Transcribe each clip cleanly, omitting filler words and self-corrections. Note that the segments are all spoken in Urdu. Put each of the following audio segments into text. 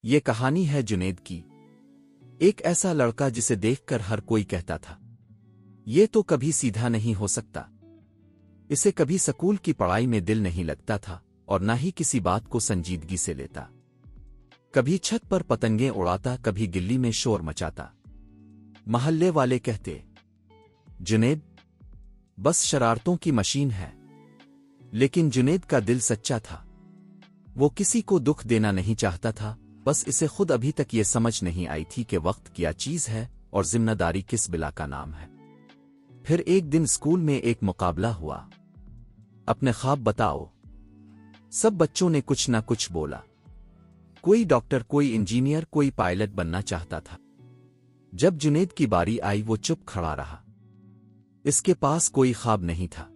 یہ کہانی ہے جنید کی۔ ایک ایسا لڑکا جسے دیکھ کر ہر کوئی کہتا تھا یہ تو کبھی سیدھا نہیں ہو سکتا۔ اسے کبھی سکول کی پڑھائی میں دل نہیں لگتا تھا اور نہ ہی کسی بات کو سنجیدگی سے لیتا۔ کبھی چھت پر پتنگیں اڑاتا، کبھی گلی میں شور مچاتا۔ محلے والے کہتے جنید بس شرارتوں کی مشین ہے، لیکن جنید کا دل سچا تھا۔ وہ کسی کو دکھ دینا نہیں چاہتا تھا، بس اسے خود ابھی تک یہ سمجھ نہیں آئی تھی کہ وقت کیا چیز ہے اور ذمہ داری کس بلا کا نام ہے۔ پھر ایک دن اسکول میں ایک مقابلہ ہوا۔ اپنے خواب بتاؤ۔ سب بچوں نے کچھ نہ کچھ بولا۔ کوئی ڈاکٹر، کوئی انجینئر، کوئی پائلٹ بننا چاہتا تھا۔ جب جنید کی باری آئی وہ چپ کھڑا رہا۔ اس کے پاس کوئی خواب نہیں تھا۔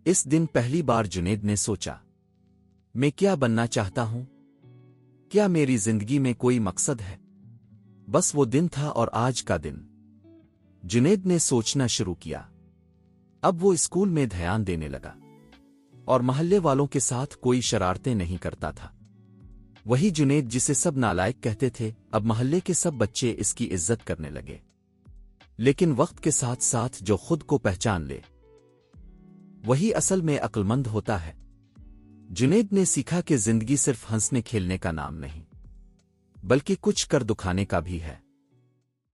اس دن پہلی بار جنید نے سوچا میں کیا بننا چاہتا ہوں؟ کیا میری زندگی میں کوئی مقصد ہے؟ بس وہ دن تھا اور آج کا دن۔ جنید نے سوچنا شروع کیا۔ اب وہ اسکول میں دھیان دینے لگا اور محلے والوں کے ساتھ کوئی شرارتیں نہیں کرتا تھا۔ وہی جنید جسے سب نالائق کہتے تھے، اب محلے کے سب بچے اس کی عزت کرنے لگے۔ لیکن وقت کے ساتھ ساتھ جو خود کو پہچان لے وہی اصل میں عقل مند ہوتا ہے۔ جنید نے سیکھا کہ زندگی صرف ہنسنے کھیلنے کا نام نہیں، بلکہ کچھ کر دکھانے کا بھی ہے۔